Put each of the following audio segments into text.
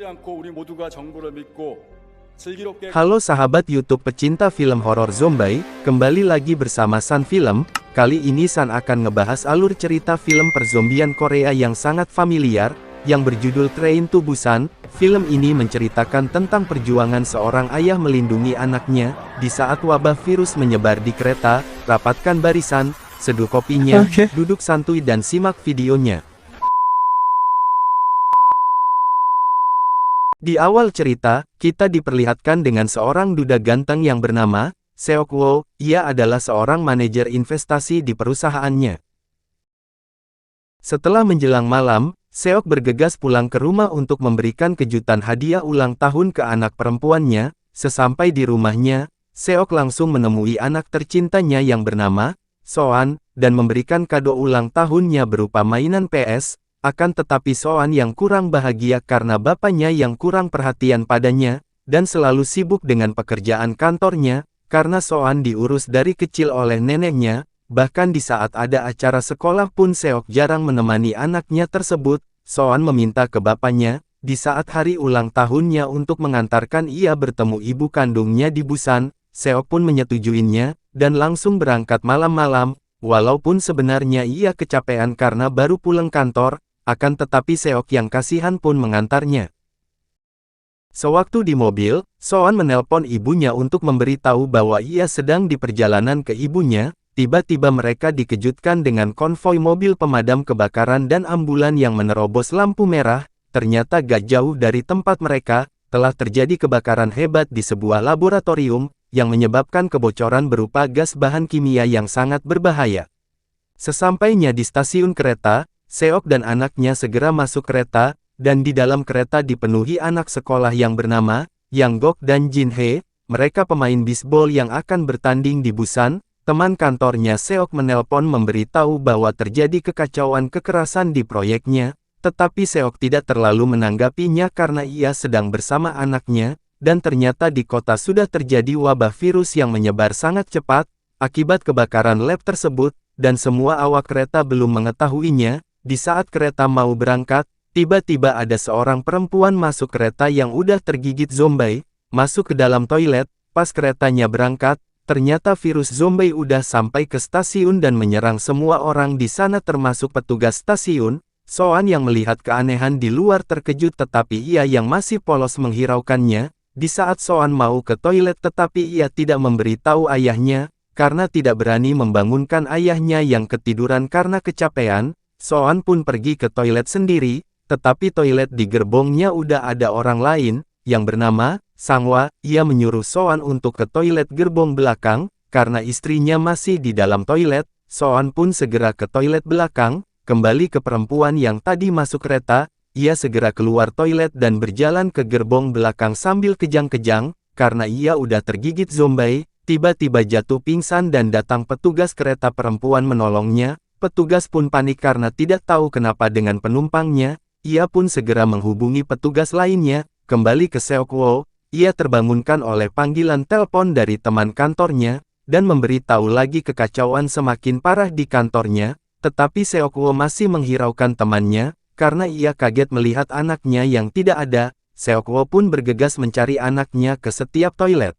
않고 우리 모두가 정보를 믿고 슬기롭게 Halo sahabat YouTube pecinta film horor zombie, kembali lagi bersama San Film. Kali ini San akan ngebahas alur cerita film perzombian Korea yang sangat familiar, yang berjudul Train to Busan. Film ini menceritakan tentang perjuangan seorang ayah melindungi anaknya, di saat wabah virus menyebar di kereta. Rapatkan barisan, seduh kopinya, duduk santuy dan simak videonya. Di awal cerita, kita diperlihatkan dengan seorang duda ganteng yang bernama Seok Woo. Ia adalah seorang manajer investasi di perusahaannya. Setelah menjelang malam, Seok bergegas pulang ke rumah untuk memberikan kejutan hadiah ulang tahun ke anak perempuannya. Sesampai di rumahnya, Seok langsung menemui anak tercintanya yang bernama Soan, dan memberikan kado ulang tahunnya berupa mainan PS. Akan tetapi Soan yang kurang bahagia karena bapaknya yang kurang perhatian padanya, dan selalu sibuk dengan pekerjaan kantornya, karena Soan diurus dari kecil oleh neneknya. Bahkan di saat ada acara sekolah pun Seok jarang menemani anaknya tersebut. Soan meminta ke bapaknya, di saat hari ulang tahunnya untuk mengantarkan ia bertemu ibu kandungnya di Busan. Seok pun menyetujuinya, dan langsung berangkat malam-malam, walaupun sebenarnya ia kecapean karena baru pulang kantor. Akan tetapi Seok yang kasihan pun mengantarnya. Sewaktu di mobil, Soan menelpon ibunya untuk memberitahu bahwa ia sedang di perjalanan ke ibunya. Tiba-tiba mereka dikejutkan dengan konvoi mobil pemadam kebakaran dan ambulan yang menerobos lampu merah. Ternyata gak jauh dari tempat mereka, telah terjadi kebakaran hebat di sebuah laboratorium, yang menyebabkan kebocoran berupa gas bahan kimia yang sangat berbahaya. Sesampainya di stasiun kereta, Seok dan anaknya segera masuk kereta, dan di dalam kereta dipenuhi anak sekolah yang bernama Yang Gok dan Jin Hye. Mereka pemain bisbol yang akan bertanding di Busan. Teman kantornya Seok menelpon memberitahu bahwa terjadi kekacauan kekerasan di proyeknya, tetapi Seok tidak terlalu menanggapinya karena ia sedang bersama anaknya, dan ternyata di kota sudah terjadi wabah virus yang menyebar sangat cepat, akibat kebakaran lab tersebut, dan semua awak kereta belum mengetahuinya. Di saat kereta mau berangkat, tiba-tiba ada seorang perempuan masuk kereta yang udah tergigit zombie, masuk ke dalam toilet. Pas keretanya berangkat, ternyata virus zombie udah sampai ke stasiun dan menyerang semua orang di sana termasuk petugas stasiun. Soan yang melihat keanehan di luar terkejut tetapi ia yang masih polos menghiraukannya. Di saat Soan mau ke toilet tetapi ia tidak memberitahu ayahnya, karena tidak berani membangunkan ayahnya yang ketiduran karena kecapean. Soan pun pergi ke toilet sendiri, tetapi toilet di gerbongnya udah ada orang lain, yang bernama Sangwa. Ia menyuruh Soan untuk ke toilet gerbong belakang, karena istrinya masih di dalam toilet. Soan pun segera ke toilet belakang, kembali ke perempuan yang tadi masuk kereta. Ia segera keluar toilet dan berjalan ke gerbong belakang sambil kejang-kejang, karena ia udah tergigit zombie. Tiba-tiba jatuh pingsan dan datang petugas kereta perempuan menolongnya. Petugas pun panik karena tidak tahu kenapa dengan penumpangnya. Ia pun segera menghubungi petugas lainnya. Kembali ke Seok Woo, ia terbangunkan oleh panggilan telepon dari teman kantornya, dan memberitahu lagi kekacauan semakin parah di kantornya. Tetapi Seok Woo masih menghiraukan temannya, karena ia kaget melihat anaknya yang tidak ada. Seok Woo pun bergegas mencari anaknya ke setiap toilet.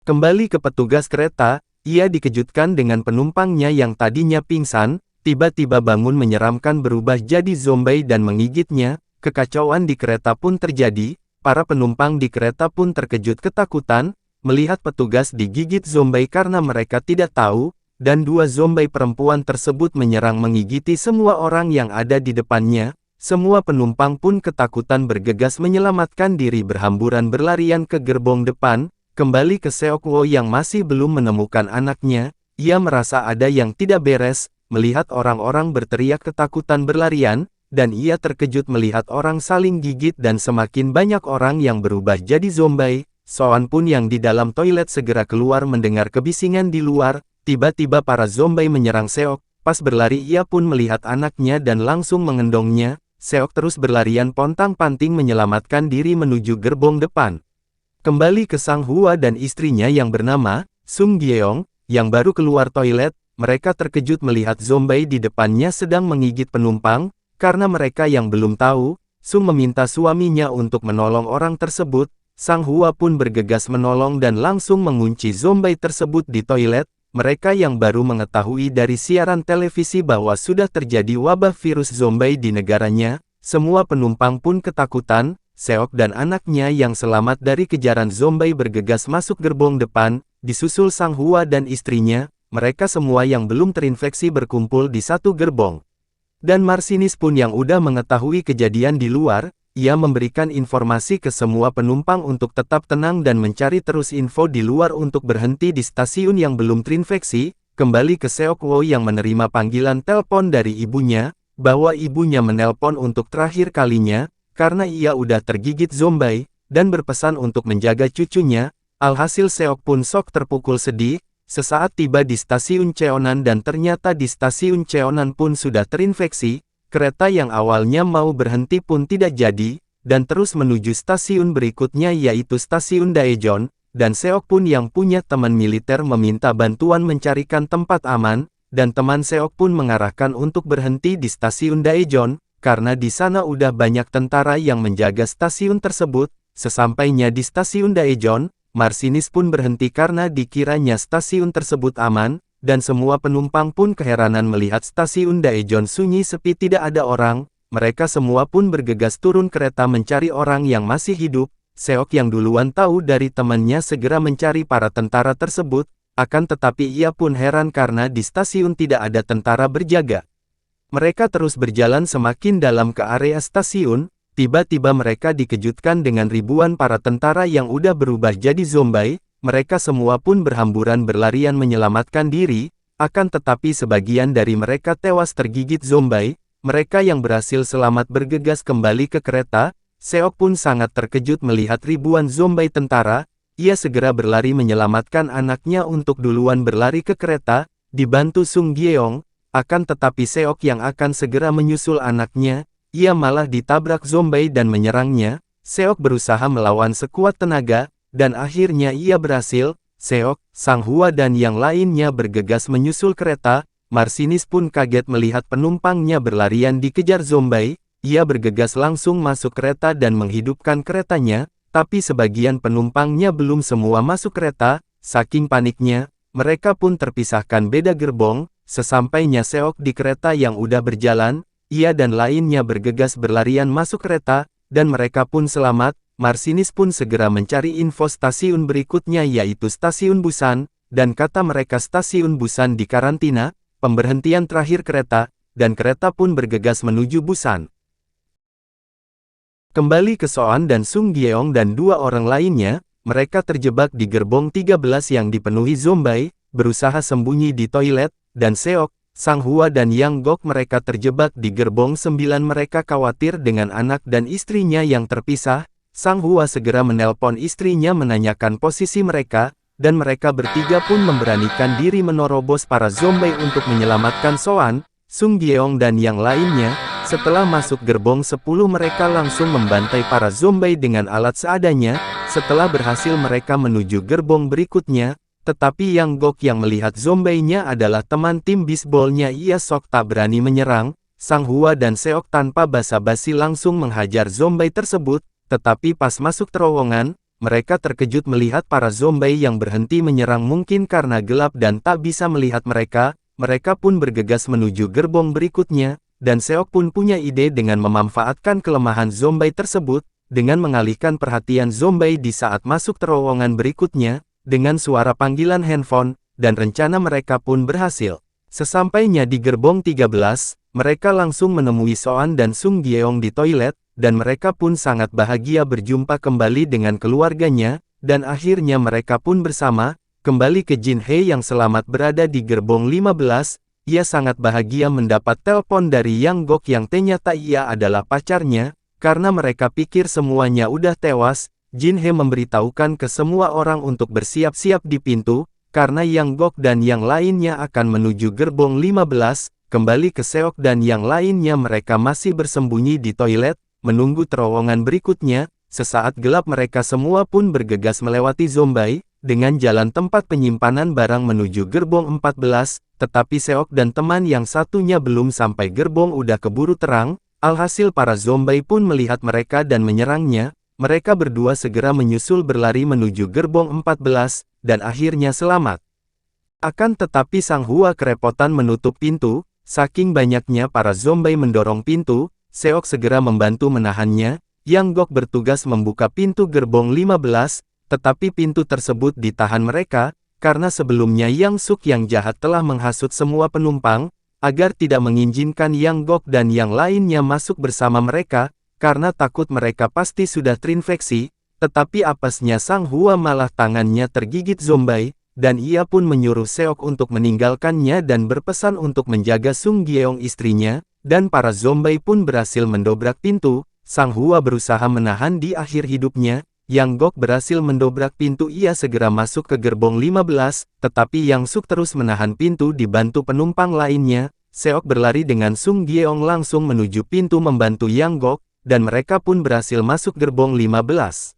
Kembali ke petugas kereta, ia dikejutkan dengan penumpangnya yang tadinya pingsan, tiba-tiba bangun menyeramkan berubah jadi zombie dan menggigitnya. Kekacauan di kereta pun terjadi, para penumpang di kereta pun terkejut ketakutan, melihat petugas digigit zombie karena mereka tidak tahu, dan dua zombie perempuan tersebut menyerang menggigiti semua orang yang ada di depannya. Semua penumpang pun ketakutan bergegas menyelamatkan diri berhamburan berlarian ke gerbong depan. Kembali ke Seok Woo yang masih belum menemukan anaknya, ia merasa ada yang tidak beres, melihat orang-orang berteriak ketakutan berlarian, dan ia terkejut melihat orang saling gigit dan semakin banyak orang yang berubah jadi zombie. Soan pun yang di dalam toilet segera keluar mendengar kebisingan di luar, tiba-tiba para zombie menyerang Seok. Pas berlari ia pun melihat anaknya dan langsung mengendongnya. Seok terus berlarian pontang-panting menyelamatkan diri menuju gerbong depan. Kembali ke Sang Hua dan istrinya yang bernama Sung Gyeong, yang baru keluar toilet. Mereka terkejut melihat zombie di depannya sedang menggigit penumpang, karena mereka yang belum tahu, Sung meminta suaminya untuk menolong orang tersebut. Sang Hua pun bergegas menolong dan langsung mengunci zombie tersebut di toilet. Mereka yang baru mengetahui dari siaran televisi bahwa sudah terjadi wabah virus zombie di negaranya, semua penumpang pun ketakutan. Seok dan anaknya yang selamat dari kejaran zombie bergegas masuk gerbong depan, disusul Sang Hua dan istrinya. Mereka semua yang belum terinfeksi berkumpul di satu gerbong. Dan Marsinis pun yang udah mengetahui kejadian di luar, ia memberikan informasi ke semua penumpang untuk tetap tenang dan mencari terus info di luar untuk berhenti di stasiun yang belum terinfeksi. Kembali ke Seok Wo yang menerima panggilan telepon dari ibunya, bahwa ibunya menelpon untuk terakhir kalinya, karena ia udah tergigit zombie, dan berpesan untuk menjaga cucunya. Alhasil Seok pun sok terpukul sedih. Sesaat tiba di stasiun Cheonan dan ternyata di stasiun Cheonan pun sudah terinfeksi. Kereta yang awalnya mau berhenti pun tidak jadi, dan terus menuju stasiun berikutnya yaitu stasiun Daejeon, dan Seok pun yang punya teman militer meminta bantuan mencarikan tempat aman, dan teman Seok pun mengarahkan untuk berhenti di stasiun Daejeon, karena di sana udah banyak tentara yang menjaga stasiun tersebut. Sesampainya di stasiun Daejeon, Marsinis pun berhenti karena dikiranya stasiun tersebut aman, dan semua penumpang pun keheranan melihat stasiun Daejeon sunyi sepi tidak ada orang. Mereka semua pun bergegas turun kereta mencari orang yang masih hidup. Seok yang duluan tahu dari temannya segera mencari para tentara tersebut, akan tetapi ia pun heran karena di stasiun tidak ada tentara berjaga. Mereka terus berjalan semakin dalam ke area stasiun, tiba-tiba mereka dikejutkan dengan ribuan para tentara yang udah berubah jadi zombie. Mereka semua pun berhamburan berlarian menyelamatkan diri, akan tetapi sebagian dari mereka tewas tergigit zombie. Mereka yang berhasil selamat bergegas kembali ke kereta. Seok pun sangat terkejut melihat ribuan zombie tentara. Ia segera berlari menyelamatkan anaknya untuk duluan berlari ke kereta, dibantu Sung Gyeong. Akan tetapi Seok yang akan segera menyusul anaknya, ia malah ditabrak zombie dan menyerangnya. Seok berusaha melawan sekuat tenaga, dan akhirnya ia berhasil. Seok, Sang Hua dan yang lainnya bergegas menyusul kereta. Marsinis pun kaget melihat penumpangnya berlarian dikejar zombie. Ia bergegas langsung masuk kereta dan menghidupkan keretanya, tapi sebagian penumpangnya belum semua masuk kereta. Saking paniknya, mereka pun terpisahkan beda gerbong. Sesampainya Seok di kereta yang udah berjalan, ia dan lainnya bergegas berlarian masuk kereta, dan mereka pun selamat. Marsinis pun segera mencari info stasiun berikutnya yaitu stasiun Busan, dan kata mereka stasiun Busan di karantina, pemberhentian terakhir kereta, dan kereta pun bergegas menuju Busan. Kembali ke Soan dan Sung Gyeong dan dua orang lainnya, mereka terjebak di gerbong 13 yang dipenuhi zombie, berusaha sembunyi di toilet, dan Seok, Sang Hua dan Yang Gok mereka terjebak di gerbong 9. Mereka khawatir dengan anak dan istrinya yang terpisah. Sang Hua segera menelpon istrinya menanyakan posisi mereka, dan mereka bertiga pun memberanikan diri menerobos para zombie untuk menyelamatkan Soan, Sung Gyeong dan yang lainnya. Setelah masuk gerbong 10 mereka langsung membantai para zombie dengan alat seadanya. Setelah berhasil mereka menuju gerbong berikutnya, tetapi Yang Gok yang melihat zombienya adalah teman tim bisbolnya, ia sok tak berani menyerang. Sang Hua dan Seok tanpa basa-basi langsung menghajar zombie tersebut. Tetapi pas masuk terowongan, mereka terkejut melihat para zombie yang berhenti menyerang mungkin karena gelap dan tak bisa melihat mereka. Mereka pun bergegas menuju gerbong berikutnya, dan Seok pun punya ide dengan memanfaatkan kelemahan zombie tersebut, dengan mengalihkan perhatian zombie di saat masuk terowongan berikutnya, dengan suara panggilan handphone, dan rencana mereka pun berhasil. Sesampainya di gerbong 13, mereka langsung menemui Soan dan Sung Gyeong di toilet, dan mereka pun sangat bahagia berjumpa kembali dengan keluarganya, dan akhirnya mereka pun bersama, kembali ke Jin Hye yang selamat berada di gerbong 15, ia sangat bahagia mendapat telepon dari Yang Gok yang ternyata ia adalah pacarnya, karena mereka pikir semuanya udah tewas. Jin Hye memberitahukan ke semua orang untuk bersiap-siap di pintu, karena Yang Gok dan yang lainnya akan menuju gerbong 15, kembali ke Seok dan yang lainnya mereka masih bersembunyi di toilet, menunggu terowongan berikutnya. Sesaat gelap mereka semua pun bergegas melewati zombie, dengan jalan tempat penyimpanan barang menuju gerbong 14, tetapi Seok dan teman yang satunya belum sampai gerbong udah keburu terang. Alhasil para zombie pun melihat mereka dan menyerangnya, mereka berdua segera menyusul berlari menuju gerbong 14, dan akhirnya selamat. Akan tetapi Sang Hua kerepotan menutup pintu, saking banyaknya para zombie mendorong pintu, Seok segera membantu menahannya, Yang Gok bertugas membuka pintu gerbong 15, tetapi pintu tersebut ditahan mereka, karena sebelumnya Yang Suk yang jahat telah menghasut semua penumpang, agar tidak mengizinkan Yang Gok dan yang lainnya masuk bersama mereka, karena takut mereka pasti sudah terinfeksi, tetapi apesnya Sang Hua malah tangannya tergigit zombie, dan ia pun menyuruh Seok untuk meninggalkannya dan berpesan untuk menjaga Sung Gyeong istrinya, dan para zombie pun berhasil mendobrak pintu. Sang Hua berusaha menahan di akhir hidupnya, Yang Gok berhasil mendobrak pintu, ia segera masuk ke gerbong 15, tetapi Yang Suk terus menahan pintu dibantu penumpang lainnya. Seok berlari dengan Sung Gyeong langsung menuju pintu membantu Yang Gok, dan mereka pun berhasil masuk gerbong 15.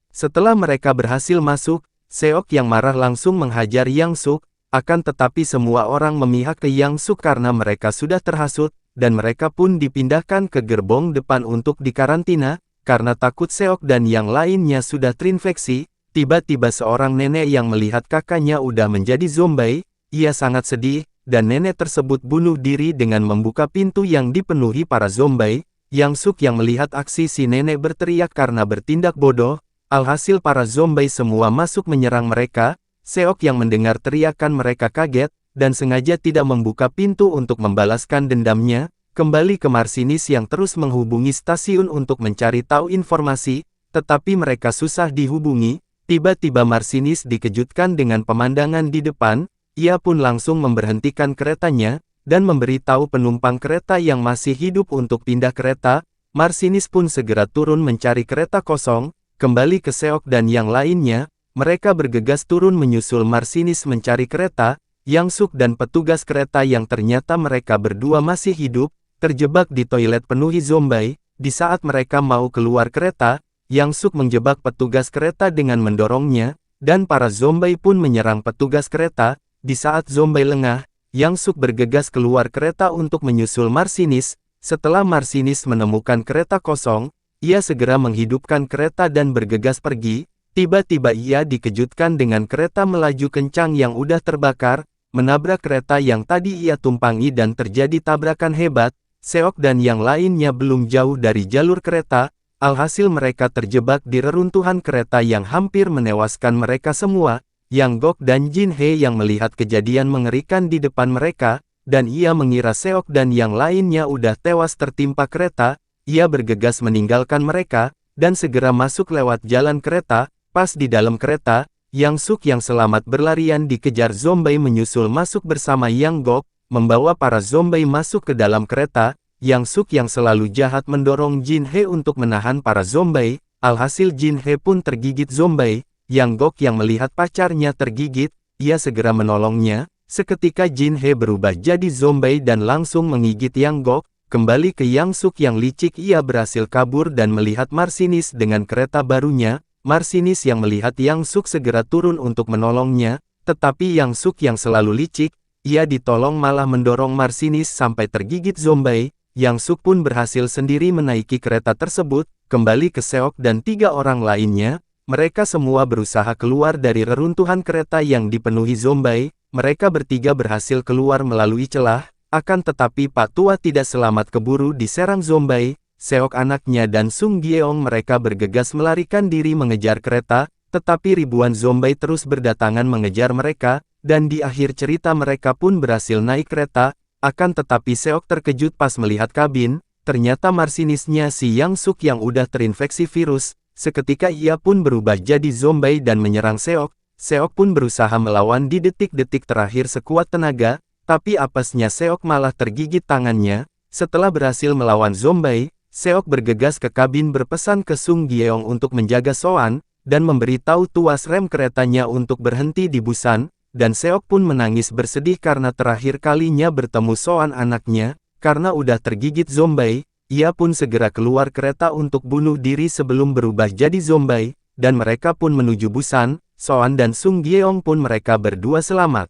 Setelah mereka berhasil masuk, Seok yang marah langsung menghajar Yang Suk, akan tetapi semua orang memihak ke Yang Suk karena mereka sudah terhasut, dan mereka pun dipindahkan ke gerbong depan untuk dikarantina, karena takut Seok dan yang lainnya sudah terinfeksi. Tiba-tiba seorang nenek yang melihat kakaknya udah menjadi zombie, ia sangat sedih, dan nenek tersebut bunuh diri dengan membuka pintu yang dipenuhi para zombie. Yang Suk yang melihat aksi si nenek berteriak karena bertindak bodoh. Alhasil para zombie semua masuk menyerang mereka. Seok yang mendengar teriakan mereka kaget, dan sengaja tidak membuka pintu untuk membalaskan dendamnya, kembali ke Marsinis yang terus menghubungi stasiun untuk mencari tahu informasi, tetapi mereka susah dihubungi. Tiba-tiba Marsinis dikejutkan dengan pemandangan di depan, ia pun langsung memberhentikan keretanya, dan memberitahu penumpang kereta yang masih hidup untuk pindah kereta. Marsinis pun segera turun mencari kereta kosong. Kembali ke Seok dan yang lainnya, mereka bergegas turun menyusul Marsinis mencari kereta. Yang Suk dan petugas kereta yang ternyata mereka berdua masih hidup, terjebak di toilet penuhi zombie. Di saat mereka mau keluar kereta, Yang Suk menjebak petugas kereta dengan mendorongnya, dan para zombie pun menyerang petugas kereta. Di saat zombie lengah, Yang Suk bergegas keluar kereta untuk menyusul Marsinis. Setelah Marsinis menemukan kereta kosong, ia segera menghidupkan kereta dan bergegas pergi. Tiba-tiba ia dikejutkan dengan kereta melaju kencang yang udah terbakar, menabrak kereta yang tadi ia tumpangi dan terjadi tabrakan hebat. Seok dan yang lainnya belum jauh dari jalur kereta, alhasil mereka terjebak di reruntuhan kereta yang hampir menewaskan mereka semua. Yang Gok dan Jin He yang melihat kejadian mengerikan di depan mereka, dan ia mengira Seok dan yang lainnya udah tewas tertimpa kereta. Ia bergegas meninggalkan mereka, dan segera masuk lewat jalan kereta. Pas di dalam kereta, Yang Suk yang selamat berlarian dikejar zombie menyusul masuk bersama Yang Gok, membawa para zombie masuk ke dalam kereta. Yang Suk yang selalu jahat mendorong Jin He untuk menahan para zombie, alhasil Jin He pun tergigit zombie. Yang Gok yang melihat pacarnya tergigit, ia segera menolongnya. Seketika Jin He berubah jadi zombie dan langsung menggigit Yang Gok. Kembali ke Yang Suk yang licik, ia berhasil kabur dan melihat Marsinis dengan kereta barunya. Marsinis yang melihat Yang Suk segera turun untuk menolongnya, tetapi Yang Suk yang selalu licik, ia ditolong malah mendorong Marsinis sampai tergigit zombie. Yang Suk pun berhasil sendiri menaiki kereta tersebut, kembali ke Seok dan 3 orang lainnya. Mereka semua berusaha keluar dari reruntuhan kereta yang dipenuhi zombie. Mereka bertiga berhasil keluar melalui celah. Akan tetapi Pak Tua tidak selamat keburu diserang zombie. Seok anaknya dan Sung Gyeong mereka bergegas melarikan diri mengejar kereta, tetapi ribuan zombie terus berdatangan mengejar mereka, dan di akhir cerita mereka pun berhasil naik kereta. Akan tetapi Seok terkejut pas melihat kabin, ternyata Marsinisnya si Yang Suk yang udah terinfeksi virus. Seketika ia pun berubah jadi zombie dan menyerang Seok. Seok pun berusaha melawan di detik-detik terakhir sekuat tenaga, tapi apesnya Seok malah tergigit tangannya. Setelah berhasil melawan zombie, Seok bergegas ke kabin berpesan ke Sung Gyeong untuk menjaga Soan, dan memberitahu tuas rem keretanya untuk berhenti di Busan, dan Seok pun menangis bersedih karena terakhir kalinya bertemu Soan anaknya. Karena udah tergigit zombie, ia pun segera keluar kereta untuk bunuh diri sebelum berubah jadi zombie, dan mereka pun menuju Busan. Soan dan Sung Gyeong pun mereka berdua selamat.